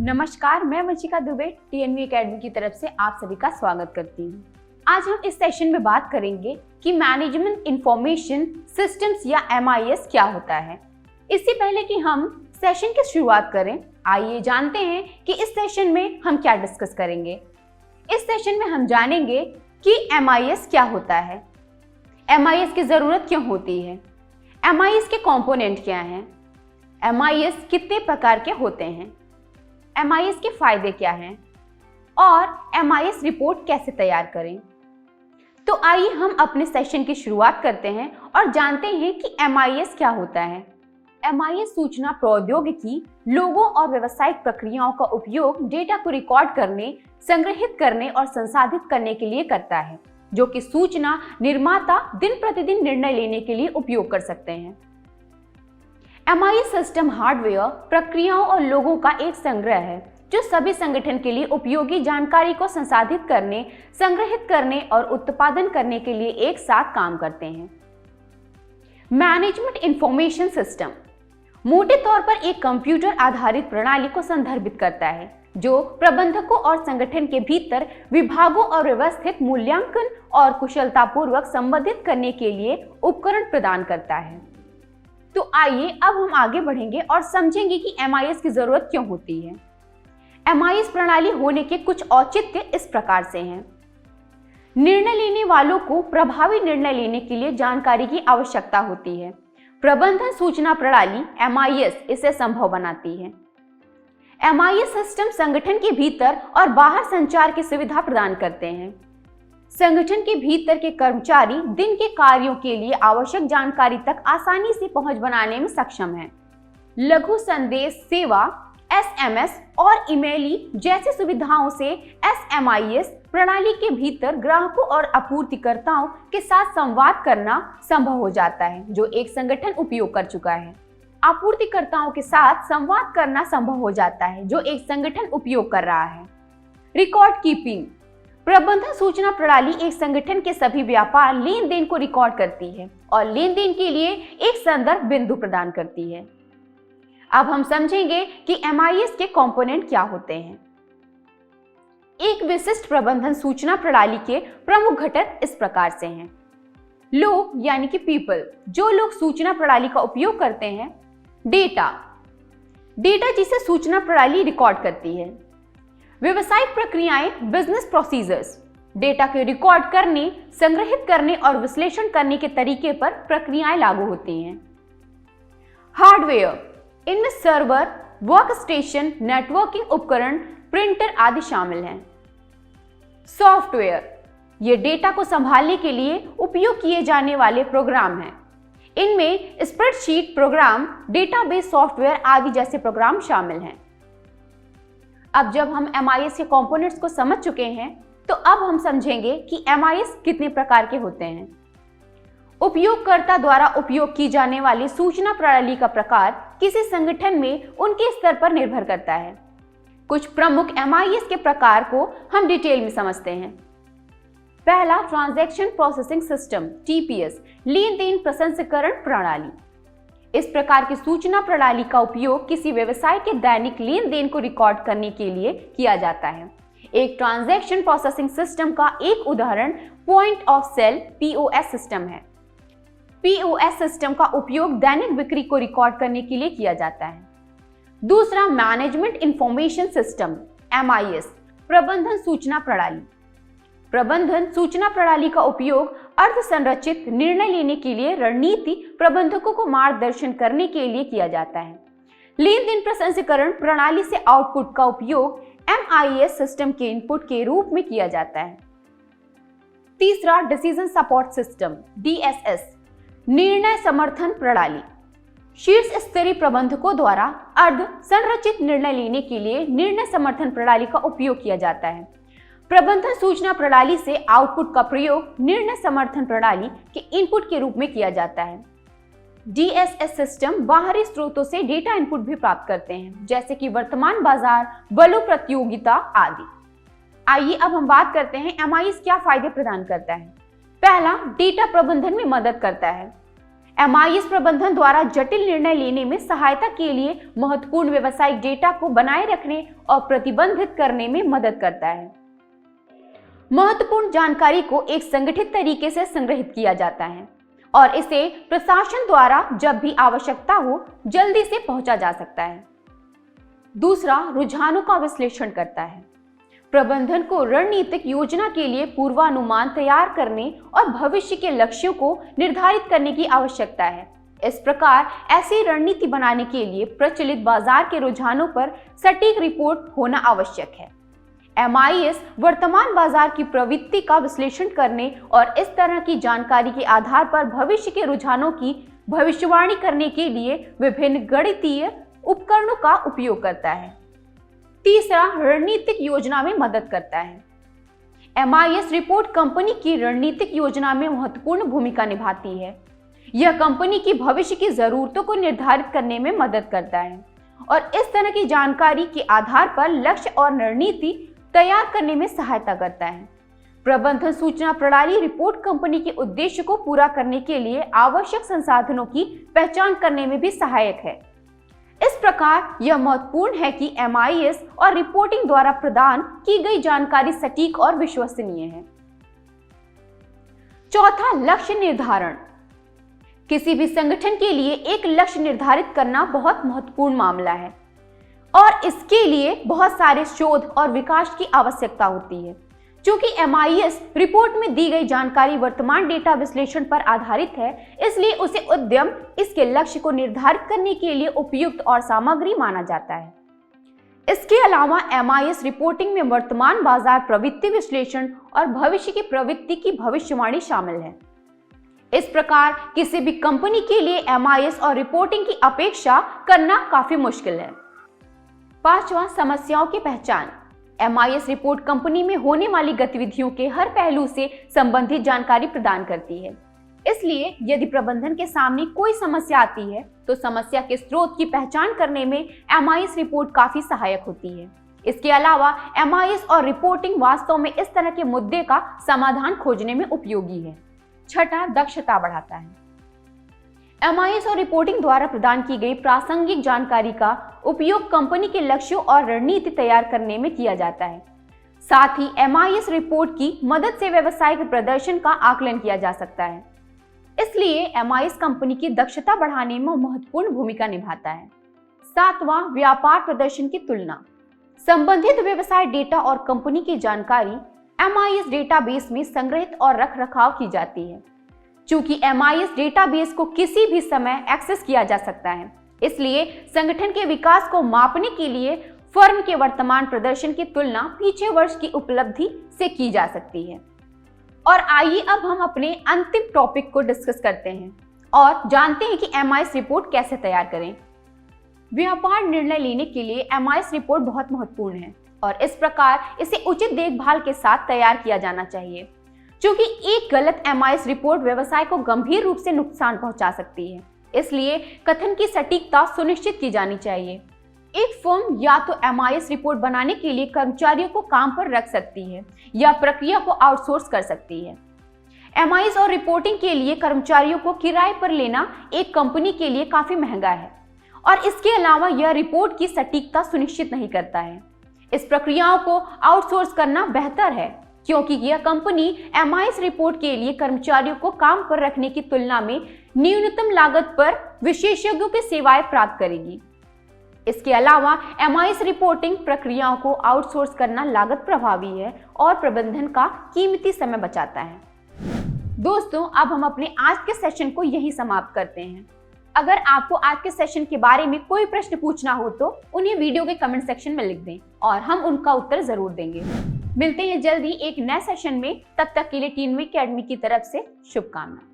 नमस्कार, मैं Vanshika Dubey TNV academy की तरफ से आप सभी का स्वागत करती हूँ। आज हम इस सेशन में बात करेंगे कि मैनेजमेंट इंफॉर्मेशन सिस्टम्स या MIS क्या होता है। इससे पहले कि हम सेशन की शुरुआत करें, आइए जानते हैं कि इस सेशन में हम क्या डिस्कस करेंगे। इस सेशन में हम जानेंगे कि MIS क्या होता है, MIS की जरूरत क्यों होती है, MIS के कंपोनेंट क्या हैं, MIS कितने प्रकार के होते हैं, MIS के फायदे क्या हैं और MIS रिपोर्ट कैसे तैयार करें। तो आइए हम अपने सेशन की शुरुआत करते हैं और जानते हैं कि MIS क्या होता है। MIS सूचना प्रौद्योगिकी लोगों और व्यावसायिक प्रक्रियाओं का उपयोग डेटा को रिकॉर्ड करने, संग्रहित करने और संसाधित करने के लिए करता है, जो कि सूचना निर्माता दिन प्रतिदिन निर्णय लेने के लिए उपयोग कर सकते हैं। MIS सिस्टम हार्डवेयर प्रक्रियाओं और लोगों का एक संग्रह है जो सभी संगठन के लिए उपयोगी जानकारी को संसाधित करने, संग्रहित करने और उत्पादन करने के लिए एक साथ काम करते हैं। मैनेजमेंट इंफॉर्मेशन सिस्टम मोटे तौर पर एक कंप्यूटर आधारित प्रणाली को संदर्भित करता है जो प्रबंधकों और संगठन के भीतर विभागों और व्यवस्थित मूल्यांकन और कुशलतापूर्वक संबोधित करने के लिए उपकरण प्रदान करता है। तो आइए अब हम आगे बढ़ेंगे और समझेंगे कि MIS की जरूरत क्यों होती है। MIS प्रणाली होने के कुछ औचित्य इस प्रकार से हैं। निर्णय लेने वालों को प्रभावी निर्णय लेने के लिए जानकारी की आवश्यकता होती है। प्रबंधन सूचना प्रणाली MIS इसे संभव बनाती है। MIS सिस्टम संगठन के भीतर और बाहर संचार की सुविधा प्रदान करते हैं। संगठन के भीतर के कर्मचारी दिन के कार्यों के लिए आवश्यक जानकारी तक आसानी से पहुंच बनाने में सक्षम हैं। लघु संदेश सेवा SMS और ईमेली जैसी सुविधाओं से SMIS प्रणाली के भीतर ग्राहकों और आपूर्तिकर्ताओं के साथ संवाद करना संभव हो जाता है, जो एक संगठन उपयोग कर चुका है। आपूर्तिकर्ताओं के साथ संवाद करना संभव हो जाता है जो एक संगठन उपयोग कर रहा है। रिकॉर्ड कीपिंग प्रबंधन सूचना प्रणाली एक संगठन के सभी व्यापार लेन देन को रिकॉर्ड करती है और लेन देन के लिए एक संदर्भ बिंदु प्रदान करती है। अब हम समझेंगे कि MIS के कंपोनेंट क्या होते हैं। एक विशिष्ट प्रबंधन सूचना प्रणाली के प्रमुख घटक इस प्रकार से हैं। लोग यानी कि पीपल, जो लोग सूचना प्रणाली का उपयोग करते हैं। डेटा जिसे सूचना प्रणाली रिकॉर्ड करती है। व्यवसायिक प्रक्रियाएं बिजनेस प्रोसीजर्स डेटा के रिकॉर्ड करने, संग्रहित करने और विश्लेषण करने के तरीके पर प्रक्रियाएं लागू होती हैं। हार्डवेयर इनमें सर्वर, वर्कस्टेशन, नेटवर्किंग उपकरण, प्रिंटर आदि शामिल हैं। सॉफ्टवेयर ये डेटा को संभालने के लिए उपयोग किए जाने वाले प्रोग्राम हैं। इनमें स्प्रेडशीट प्रोग्राम, डेटाबेस सॉफ्टवेयर आदि जैसे प्रोग्राम शामिल हैं। अब जब हम MIS के कंपोनेंट्स को समझ चुके हैं, तो अब हम समझेंगे कि MIS कितने प्रकार के होते हैं। उपयोगकर्ता द्वारा उपयोग की जाने वाली सूचना प्रणाली का प्रकार किसी संगठन में उनके स्तर पर निर्भर करता है। कुछ प्रमुख MIS के प्रकार को हम डिटेल में समझते हैं। पहला, ट्रांजैक्शन प्रोसेसिंग सिस्टम TPS लेन देन प्रसंस्करण प्रणाली। इस प्रकार की सूचना प्रणाली का उपयोग किसी व्यवसाय के दैनिक लेन देन को रिकॉर्ड करने के लिए किया जाता है। एक ट्रांजैक्शन प्रोसेसिंग सिस्टम का एक उदाहरण point of sale POS system है। POS सिस्टम का उपयोग दैनिक बिक्री को रिकॉर्ड करने के लिए किया जाता है। दूसरा, मैनेजमेंट इंफॉर्मेशन सिस्टम MIS प्रबंधन सूचना प्रणाली। प्रबंधन सूचना प्रणाली का उपयोग अर्ध संरचित निर्णय लेने के लिए रणनीति प्रबंधकों को मार्गदर्शन करने के लिए किया जाता है। लेन देन प्रसंस्करण प्रणाली से आउटपुट का उपयोग MIS सिस्टम के इनपुट के रूप में किया जाता है। तीसरा, डिसीजन सपोर्ट सिस्टम DSS निर्णय समर्थन प्रणाली। शीर्ष स्तरीय प्रबंधकों द्वारा अर्ध संरचित निर्णय लेने के लिए निर्णय समर्थन प्रणाली का उपयोग किया जाता है। प्रबंधन सूचना प्रणाली से आउटपुट का प्रयोग निर्णय समर्थन प्रणाली के इनपुट के रूप में किया जाता है। DSS सिस्टम बाहरी स्रोतों से डेटा इनपुट भी प्राप्त करते हैं, जैसे कि वर्तमान बाजार, बलों प्रतियोगिता आदि। आइए अब हम बात करते हैं MIS क्या फायदे प्रदान करता है। पहला, डेटा प्रबंधन में मदद करता है। MIS प्रबंधन द्वारा जटिल निर्णय लेने में सहायता के लिए महत्वपूर्ण व्यावसायिक डेटा को बनाए रखने और प्रतिबंधित करने में मदद करता है। महत्वपूर्ण जानकारी को एक संगठित तरीके से संग्रहित किया जाता है और इसे प्रशासन द्वारा जब भी आवश्यकता हो जल्दी से पहुंचा जा सकता है। दूसरा, रुझानों का विश्लेषण करता है। प्रबंधन को रणनीतिक योजना के लिए पूर्वानुमान तैयार करने और भविष्य के लक्ष्यों को निर्धारित करने की आवश्यकता है। इस प्रकार ऐसी रणनीति बनाने के लिए प्रचलित बाजार के रुझानों पर सटीक रिपोर्ट होना आवश्यक है। MIS वर्तमान बाजार की प्रवृत्ति का विश्लेषण करने और इस तरह की जानकारी के आधार पर भविष्य के रुझानों की भविष्यवाणी करने के लिए विभिन्न गणितीय उपकरणों का उपयोग करता है। तीसरा, रणनीतिक योजना में मदद करता है। MIS रिपोर्ट कंपनी की रणनीतिक योजना में महत्वपूर्ण भूमिका निभाती है। यह कंपनी की भविष्य की जरूरतों को निर्धारित करने में मदद करता है और इस तरह की जानकारी के आधार पर लक्ष्य और रणनीति तैयार करने में सहायता करता है। प्रबंधन सूचना प्रणाली रिपोर्ट कंपनी के उद्देश्य को पूरा करने के लिए आवश्यक संसाधनों की पहचान करने में भी सहायक है। इस प्रकार यह महत्वपूर्ण है कि MIS और रिपोर्टिंग द्वारा प्रदान की गई जानकारी सटीक और विश्वसनीय है। चौथा, लक्ष्य निर्धारण। किसी भी संगठन के लिए एक लक्ष्य निर्धारित करना बहुत महत्वपूर्ण मामला है और इसके लिए बहुत सारे शोध और विकास की आवश्यकता होती है। चूंकि MIS रिपोर्ट में दी गई जानकारी वर्तमान डेटा विश्लेषण पर आधारित है, इसलिए उसे उद्यम इसके लक्ष्य को निर्धारित करने के लिए उपयुक्त और सामग्री माना जाता है। इसके अलावा MIS रिपोर्टिंग में वर्तमान बाजार प्रवृत्ति विश्लेषण और भविष्य की प्रवृत्ति की भविष्यवाणी शामिल है। इस प्रकार किसी भी कंपनी के लिए MIS और रिपोर्टिंग की अपेक्षा करना काफी मुश्किल है। पांचवा, समस्याओं की पहचान। MIS रिपोर्ट कंपनी में होने वाली गतिविधियों के हर पहलू से संबंधित जानकारी प्रदान करती है। इसलिए यदि प्रबंधन के सामने कोई समस्या आती है तो समस्या के स्रोत की पहचान करने में MIS रिपोर्ट काफी सहायक होती है। इसके अलावा MIS और रिपोर्टिंग वास्तव में इस तरह के मुद्दे का समाधान खोजने में उपयोगी है। छठा, दक्षता बढ़ाता है। MIS और रिपोर्टिंग द्वारा प्रदान की गई प्रासंगिक जानकारी का उपयोग कंपनी के लक्ष्यों और रणनीति तैयार करने में किया जाता है। साथ ही MIS रिपोर्ट की मदद से व्यवसायिक प्रदर्शन का आकलन किया जा सकता है। इसलिए MIS कंपनी की दक्षता बढ़ाने में महत्वपूर्ण भूमिका निभाता है। सातवां, व्यापार प्रदर्शन की तुलना। संबंधित व्यवसाय डेटा और कंपनी की जानकारी MIS डेटाबेस में संग्रहित और रखरखाव की जाती है। चूंकि MIS डेटाबेस को किसी भी समय एक्सेस किया जा सकता है, इसलिए संगठन के विकास को मापने के लिए फर्म के वर्तमान प्रदर्शन की तुलना पिछले वर्ष की उपलब्धि से की जा सकती है। और आइए अब हम अपने अंतिम टॉपिक को डिस्कस करते हैं और जानते हैं कि MIS रिपोर्ट कैसे तैयार करें। व्यापार निर्णय लेने के लिए MIS रिपोर्ट बहुत महत्वपूर्ण है और इस प्रकार इसे उचित देखभाल के साथ तैयार किया जाना चाहिए। क्योंकि एक गलत MIS रिपोर्ट व्यवसाय को गंभीर रूप से नुकसान पहुंचा सकती है, इसलिए कथन की सटीकता सुनिश्चित की जानी चाहिए। एक फर्म या तो MIS रिपोर्ट बनाने के लिए कर्मचारियों को काम पर रख सकती है या प्रक्रिया को आउटसोर्स कर सकती है। MIS और रिपोर्टिंग के लिए कर्मचारियों को किराए पर लेना एक कंपनी के लिए काफी महंगा है और इसके अलावा यह रिपोर्ट की सटीकता सुनिश्चित नहीं करता है। इस प्रक्रियाओं को आउटसोर्स करना बेहतर है क्योंकि यह कंपनी MIS रिपोर्ट के लिए कर्मचारियों को काम पर रखने की तुलना में न्यूनतम लागत पर विशेषज्ञों की सेवाएं प्राप्त करेगी। इसके अलावा MIS रिपोर्टिंग प्रक्रियाओं को आउटसोर्स करना लागत प्रभावी है और प्रबंधन का कीमती समय बचाता है। दोस्तों, अब हम अपने आज के सेशन को यही समाप्त करते हैं। अगर आपको आज के सेशन के बारे में कोई प्रश्न पूछना हो तो उन्हें वीडियो के कमेंट सेक्शन में लिख दें और हम उनका उत्तर जरूर देंगे। मिलते हैं जल्दी एक नए सेशन में, तब तक के लिए टीम वी एकेडमी की तरफ से शुभकामनाएं।